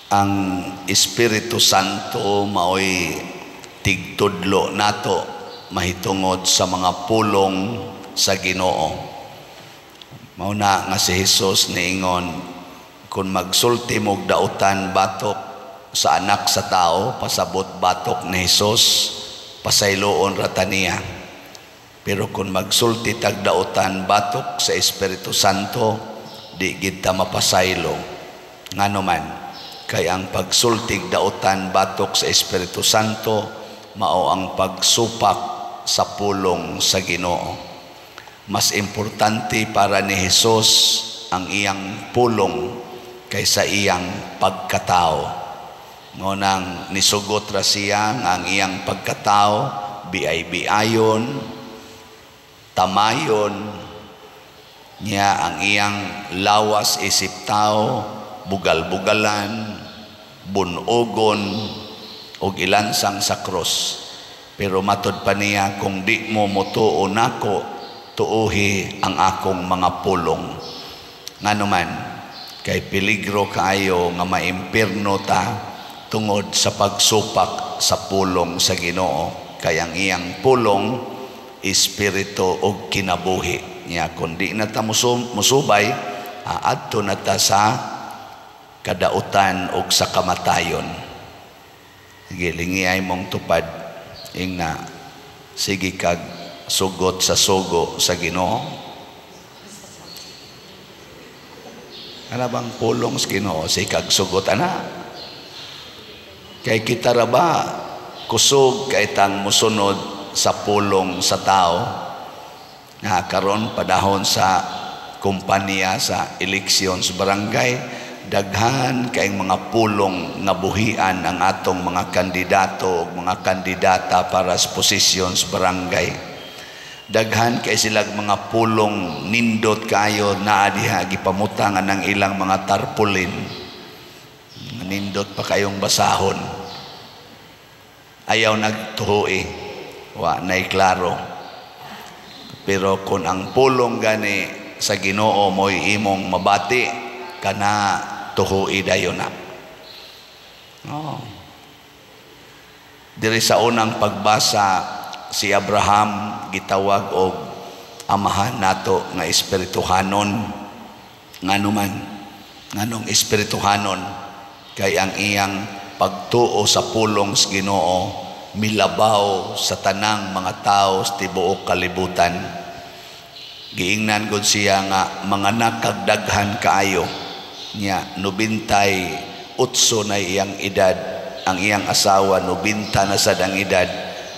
ang Espiritu Santo maoy tigtudlo nato mahitungod sa mga pulong sa Ginoo. Mauna nga si Jesus niingon, kung magsulti mog dautan batok sa anak sa tao, pasabot batok ni Jesus, pasayloon rata niya. Pero kung magsulti tag dautan batok sa Espiritu Santo, di kita mapasaylo. Ngano man, kay ang pagsultig dautan batok sa Espiritu Santo mao ang pagsupak sa pulong sa Ginoo. Mas importante para ni Jesus ang iyang pulong kaysa iyang pagkatao. Ngunang nisugot ra siya ang iyang pagkatao, biay-biayon, tamayon niya ang iyang lawas isip tao, bugal-bugalan, bunogon, o ilansang sa cross. Pero matod pa niya, kung di mo mutuo nako, tuuhi ang akong mga pulong. Ngano man, kay peligro kaayo nga maimpirno ta tungod sa pagsupak sa pulong sa Ginoo. Kay ang iyang pulong, espiritu o kinabuhi niya. Kundi na ta musubay, aadto na ta sa kadautan o sa kamatayon. Sige, lingiay mong tupad na sige kag sugot sa sugo sa Ginoo. Ano bang pulong sa Ginoo? Sige kag sugot ana. Kay kita ra ba kusog kay tang musunod sa pulong sa tao na karon padahon sa kumpanya sa eleksyon sa barangay, daghan kayong mga pulong nga buhian ang atong mga kandidato o mga kandidata para sa posisyon sa barangay. Daghan kay silang mga pulong nindot kayo na adiha gipamutangan ng ilang mga tarpulin. Nindot pa kayong basahon. Ayaw nagtuhoi, wa nay klaro. Pero kung ang pulong gani sa Ginoo mo'y imong mabati, kana tuhui dayon na. Diri sa unang pagbasa, si Abraham gitawag og amahan nato nga espirituhanon. Nganuman, nganong espirituhanon, kay ang iyang pagtuo sa pulong sa Ginoo milabaw sa tanang mga tao sa tibuok kalibutan. Giingnan gud siya nga mga nakagdaghan kaayo niya, 98 na iyang edad, ang iyang asawa 90 na sad ang edad,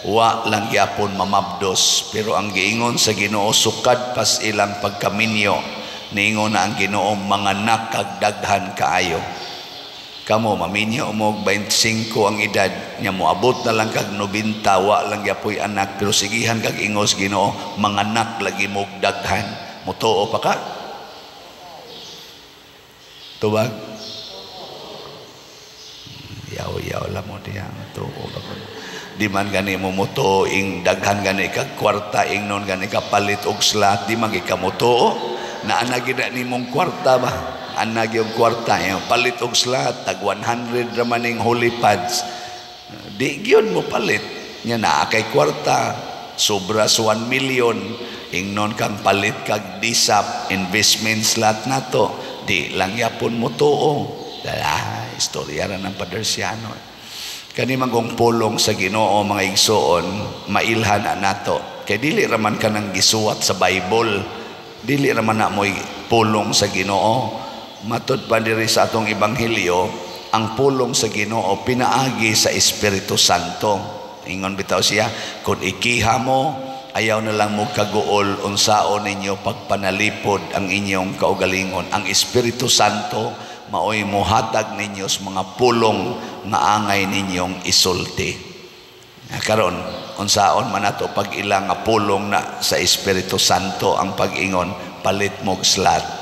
wa lang gyapon mamabdos. Pero ang giingon sa Ginoo, sukad pas ilang pagkaminyo, niingon na ang Ginoo, mga nakagdaghan kaayo. Kamo maminyo mo 25 ang edad nya, moabot na lang kag 90, wa lang gyapoy anak, pero sigihan kag ingos Ginoo, mga anak lagi mo daghan. Mutuo pa ka? Tubag? Yaw lang mo diya. Tuo ba ko? Di man gani mo mutuo, ing daghan gani kag kwarta, ing non gani kapalit og slot, di man gikamutuo. Na anagida ni mong kwarta ba? Anag yung kwarta, yung palit og slot, tag 100 ramaning holy pads. Di gyud mo palit. Nya na kay kwarta, sobra sa 1 million, ingnon kang palit kag disap investment slot nato. Di lang yapon mo tuo. Istorya ra ng Padersiano. Kani magong pulong sa Ginoo mga igsoon, mailhan na nato. Kay dili raman ka nang gisuwat sa Bible. Dili raman na mo'y pulong sa Ginoo. Matod pa diri sa atong ebanghelyo, ang pulong sa Ginoo pinaagi sa Espiritu Santo. Ingon bitaw siya, kung ikiha mo, ayaw na lang mo kaguol unsaon ninyo pagpanalipod ang inyong kaugalingon. Ang Espiritu Santo maoy mohatag ninyo sa mga pulong nga angay ninyong isulti. Karon unsaon man nato pag ilang nga pulong na sa Espiritu Santo ang pag-ingon, palit mo slot.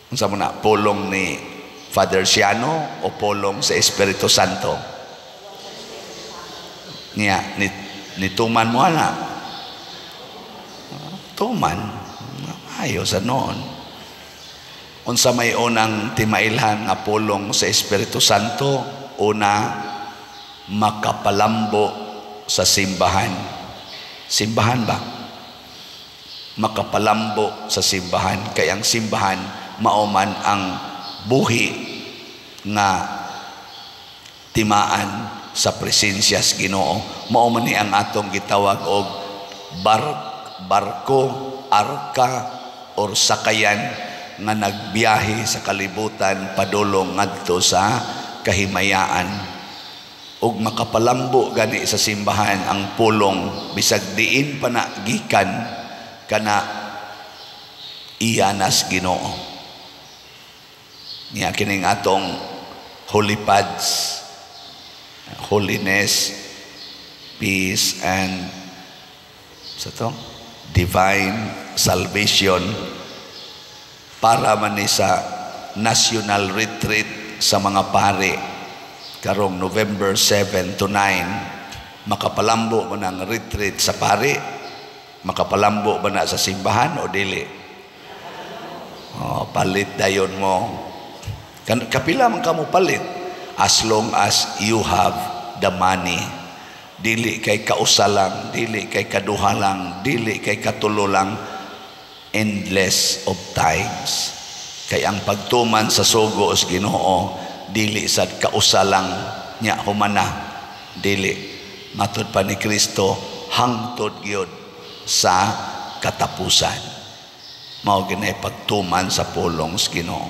Unsa mo na, pulong ni Father Siano o pulong sa Espiritu Santo? Niya, nituman mo na. Tuman, ayos sa noon. Unsa may unang timailhan nga pulong sa Espiritu Santo? Una, makapalambo sa simbahan. Simbahan ba? Makapalambo sa simbahan. Kaya ang simbahan, mauman ang buhi nga timaan sa presensya sa Ginoo. Mauman ni ang atong gitawag og barko, arka, or sakayan nga nagbiyahe sa kalibutan padulong ngadto sa kahimayaan. Ug makapalambo gani sa simbahan ang pulong bisag diin pa na gikan kana iyanas Ginoo. Niya kining atong holy pads, holiness, peace, and sa to divine salvation, para man ni sa national retreat sa mga pari karong November 7 to 9. Makapalambo man ang retreat sa pari? Makapalambo ba na sa simbahan o dili? Palit dayon mo. Kapila man ka mo palit? As long as you have the money. Dili kay kausa lang, dili kay kaduha lang, dili kay katulo lang, endless of times. Kay ang pagtuman sa sugo sa Ginoo, dili sad kausa lang nya humana, dili. Matud pa ni Kristo, hangtod gyud sa katapusan. Mao ginay pagtuman sa pulong sa Ginoo.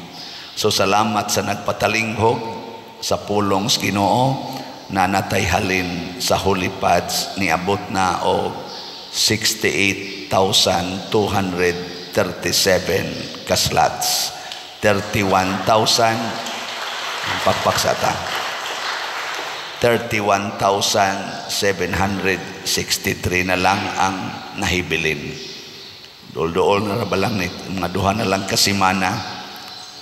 So salamat sa nagpatalinghog sa pulong sa Ginoo na natay halin sa Holy Pads, niabot na o 68,237 kaslats. 31,000 ang pagpaksata. 31,763 na lang ang nahibilin. Dool-dool na ba lang mga duha na lang kasimana.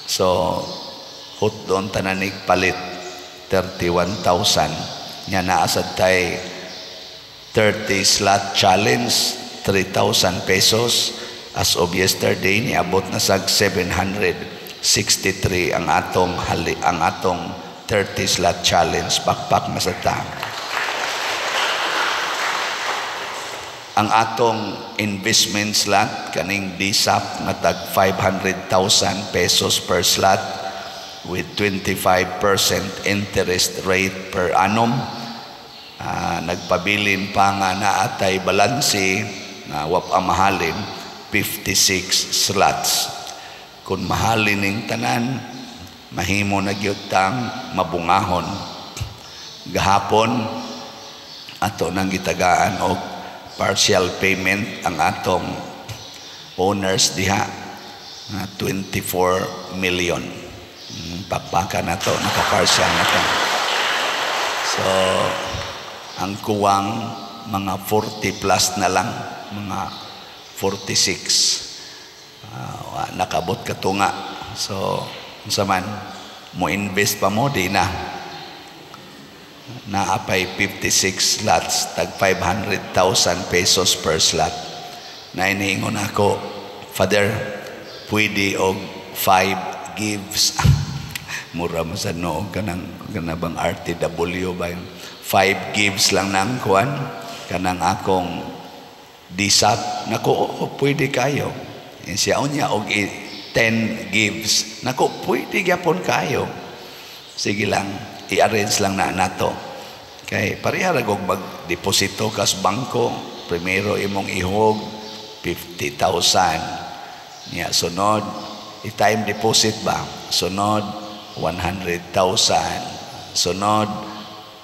So hot doon tananig palit 31,000. Nya naasad tay 30 slot challenge, 3,000 pesos. As of yesterday, niabot na sag 763 ang atong 30 slot challenge. Pakpak na sa ta. Ang atong investment slot kaning DSAP na tag 500,000 pesos per slot with 25% interest rate per annum. Nagpabilin pa nga naatay balansi na wap mahalin 56 slots. Kung mahalin ning tanan, mahimo na gyud tang mabungahon. Gahapon ato nang gitagaan og partial payment ang atong owners diha na 24 million. Pakpaka na to, nakaparsyal na to. So ang kuwang mga 40 plus na lang, mga 46. Nakabot ka to nga. So unsa man mo invest pa mo di na. Naapay 56 slots, tag 500,000 pesos per slot. Na iniingon ako, Father, pwede og 5 gives. Mura mo sa noong kanabang RTW ba yung 5 gives lang nang kuan kanang akong DSAP. Nako, pwede kayo. Siya unya og 10 gives. Nako, pwede gyapon kayo. Sige lang, i-arrange lang na nato. Kay pareha ra og mag-deposito kas bangko. Primero imong ihog 50,000. Nya sunod i-time deposit ba? Sunod 100,000. Sunod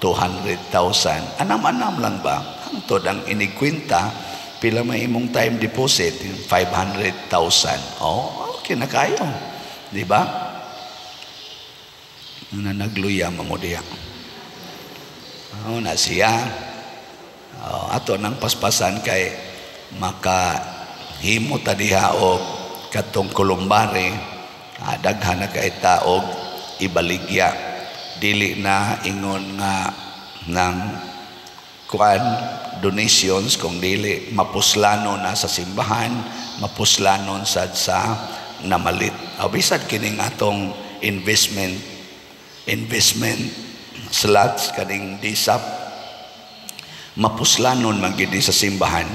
200,000. Anam-anam lang ba? Hangtod ang inikwenta, pila may imong time deposit, 500,000. Oh, okay na kayo. Di ba? Na nagluya mo diya. Oh, na siya. Oh, ato nang paspasan kay makahimo ta diha og katong kulumbari, daghan na kay taog ibaligya. Dili na ingon nga ng kuan donations, kung dili mapuslano na sa simbahan, mapuslanon sa namalit. Bisad kining atong investment slots kaning disap, mapuslanon man gid sa simbahan,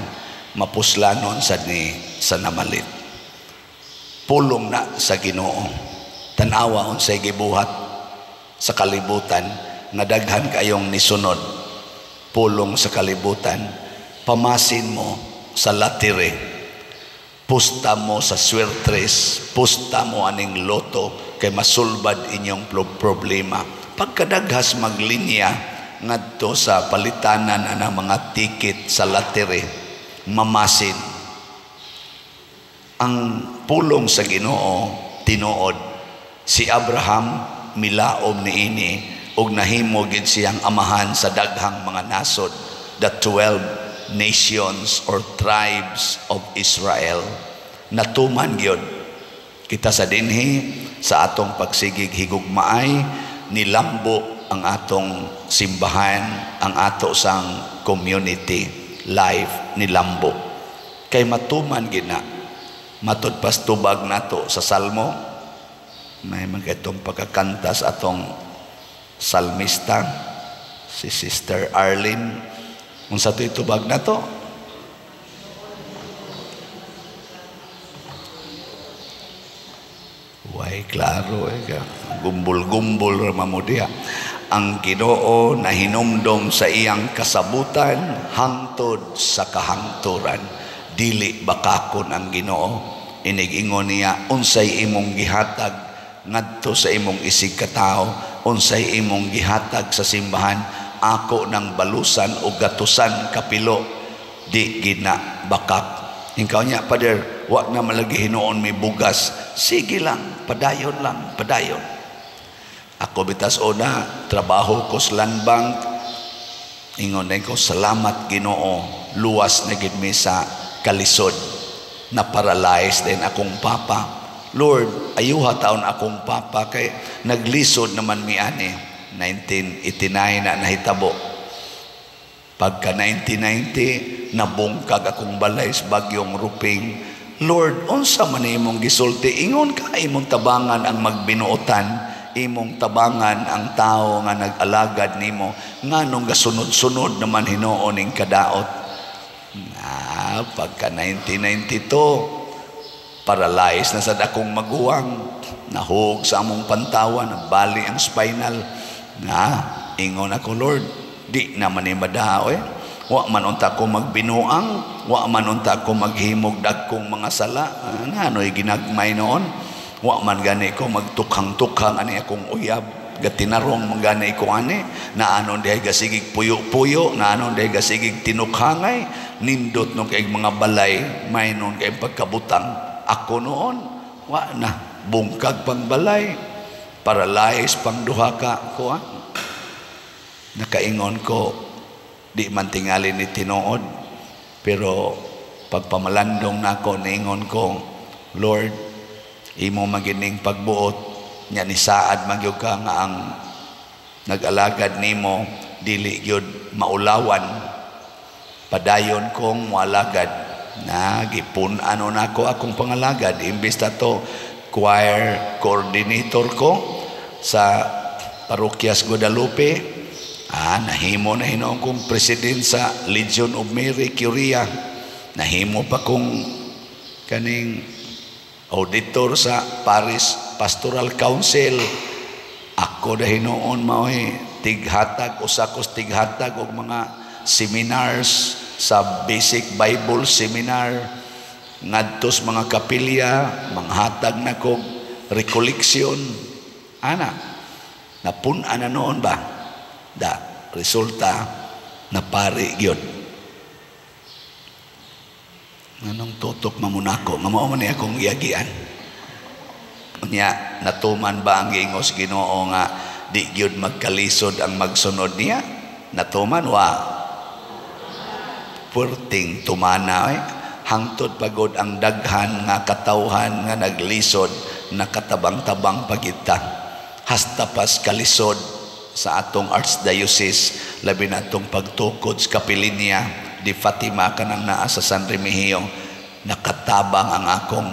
mapuslanon sa namalit. Pulong na sa Ginoo. Tanawa unsay gibuhat sa kalibutan nga daghan kayong nisunod. Pulong sa kalibutan, pamasin mo sa latire, pusta mo sa swertres, pusta mo aning loto kay masulbad inyong problema. Pagkadaghas maglinya ngadto sa palitanan ana mga ticket sa latire, mamasin. Ang pulong sa Ginoo tinuod, si Abraham milaom niini ug nahimo gid siyang amahan sa daghang mga nasod, the 12 nations or tribes of Israel. Natuman gyud kita sa dinhi sa atong pagsigig higugmaay, nilambo ang atong simbahan, ang ato sang community life nilambo. Kay matuman gid na matud pas tubag nato sa salmo, may magitong pagkakanta sa atong salmista si Sister Arlene. Unsa to'y tubag nato? Way klaro gumbol-gumbol mamudiya. Ang Ginoo na hinumdom sa iyang kasabutan hangtod sa kahangturan. Dili bakakon ang Ginoo. Inig-ingon niya, unsay imong gihatag ngadto sa imong isig katao, unsay imong gihatag sa simbahan, ako ng balusan o gatusan kapilo, di gina bakak. Ikaw niya, Pader, wag na malagi hinoon may bugas. Sige lang, padayon lang, padayon. Ako bitas una, trabaho ko sa land bank. Ingon na ko, salamat Ginoo, luwas na gid mi sa kalisod. Na-paralyze din akong papa. Lord, ayuha taon akong papa kay naglisod naman mi ani. 1989 na nahitabo. Pagka 1990, nabungkag akong balay sa bagyong Ruping. Lord, unsa man imong gisulti? Ingon ka imong tabangan ang magbinuotan, imong tabangan ang tao nga nag-alagad nimo, nganong gasunod-sunod naman hinuon ning kadaot. Pagka 1992, paralyzed na sad akong maguwang, nahug sa among pantawan, nabali ang spinal. Ingon ako, Lord, di naman ni madaoy. Wa man unta ko magbinuang, wa man unta ko maghimog dagkong mga sala. Ano'y ginagmay noon? Wa man gani ko magtukhang-tukhang ani akong uyab. Gatinarong manggani ko ani. Na anon dihay gasigig puyo-puyo, na anon dihay gasigig tinukhangay. Nindot nung kay mga balay, may noon kay pagkabutang. Ako noon, wa na, bungkag pang balay. Paralyzed pang duha ka ko. Nakaingon ko, di man tingali ni tinuod, pero pagpamalandong na ako, naingon ko, Lord, imo magining pagbuot, nya ni saad magyug ka nga ang nag-alagad nimo, dili gyud maulawan, padayon kong mualagad, na gipun ano na ako akong pangalagad, imbis na to, choir coordinator ko sa Parokyas Guadalupe. Nahimo na hinoon kong president sa Legion of Mary Curia. Nahimo pa kong kaning auditor sa Paris Pastoral Council. Ako na hinoon mao'y tighatag, usakos tighatag o mga seminars sa Basic Bible Seminar. Ngadtos mga kapilya, manghatag na kong recollection. Napuna na noon ba? Resulta na pari yun. Anong tutok mamunako? Mamao man akong iyagian. Nya, natuman ba ang ingos Ginoo nga di yun magkalisod ang magsunod niya? Natuman wa? Purting tumana hangtod pagod ang daghan nga katawhan nga naglisod nakatabang-tabang pagita. Hasta pas kalisod sa atong Archdiocese, labi na atong pagtukod sa Kapilinya di Fatima kanang naa sa San Remigio, nakatabang ang akong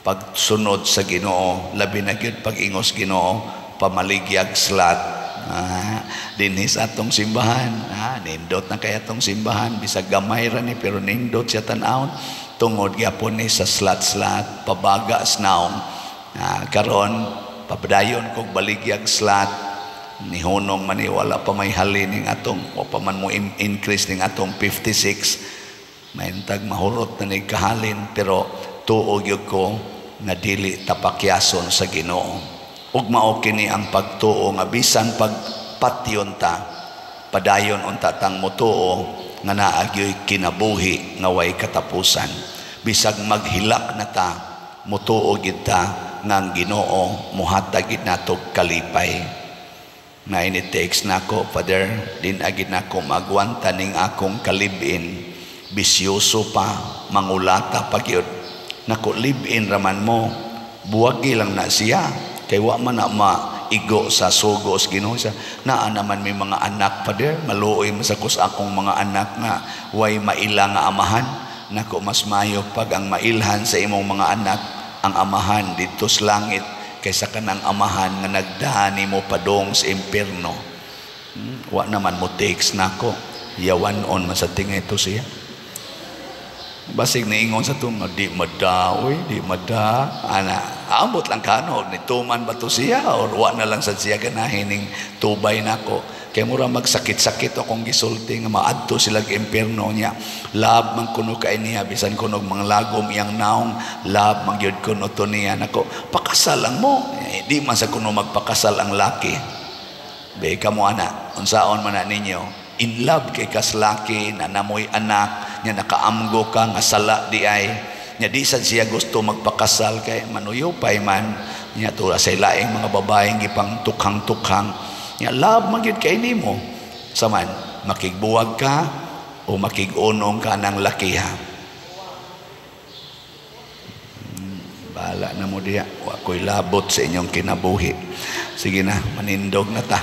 pagsunod sa Ginoo, labi na gyud pag-ingos Ginoo, pamaligyag slat. Dinhi sa atong simbahan, nindot na kay atong simbahan, bisag gamay ra ni pero nindot siya tan-awon tungod gyapon ni sa slat-slat, pabaga snaong. Karon pabdayon kog baligyag slat, nihunong man wala pa may halin ning atong o pa man mo increase ning atong 56, maintag mahurot na ni kahalin, pero tuog yun ko na dili tapakyason sa Ginoo. Ug mao kini ang pagtuo nga bisan pagpatyon ta, padayon unta tang motuo nga naagyoy kinabuhi nga way katapusan. Bisag maghilak na ta, motuo gid ta nga ang Ginoo muhatag gid nato kalipay. Na ini text nako, Father, din agid nako magwanta ning akong kalibin, bisyoso pa, mangulata pa gyud. Nako live-in raman mo, buwagi lang na siya, kay wa man na maigo sa sugos Ginoo siya. Naa naman may mga anak, Father, maluoy masakos akong mga anak nga way maila nga amahan. Nako mas mayo pag ang mailhan sa imong mga anak ang amahan dito sa langit kaysa kanang amahan nga nagdahan nimo padong sa impierno. Wa naman mo takes nako, yawanon man sa tingay to siya. Basig niingon sa ito, di madawi, di mada. Ambot lang kano, nituman ba to siya? Or wa na lang sa siya ganahin ng tubay nako. Kaya mura magsakit-sakit akong gisulti nga maadto sila impierno niya. Lab man kuno kay niya, bisan kuno mga lagom iyang naong, lab magyud kuno to niya. Nako, pakasal lang mo. Di man sa kuno magpakasal ang laki. Be ka mo anak, unsaon man na ninyo, in love kay kaslaki na namoy anak, nya nakaamgo ka nga sala di ay nya di sad siya gusto magpakasal kay manuyopay man nya tura sa laing mga babaeng gipang tukhang-tukhang nya love magyud kay nimo saman makigbuwag ka o makigunong ka ng lakiha. Bahala na mo diya, wa ko'y labot sa inyong kinabuhi. Sige na, manindog na ta.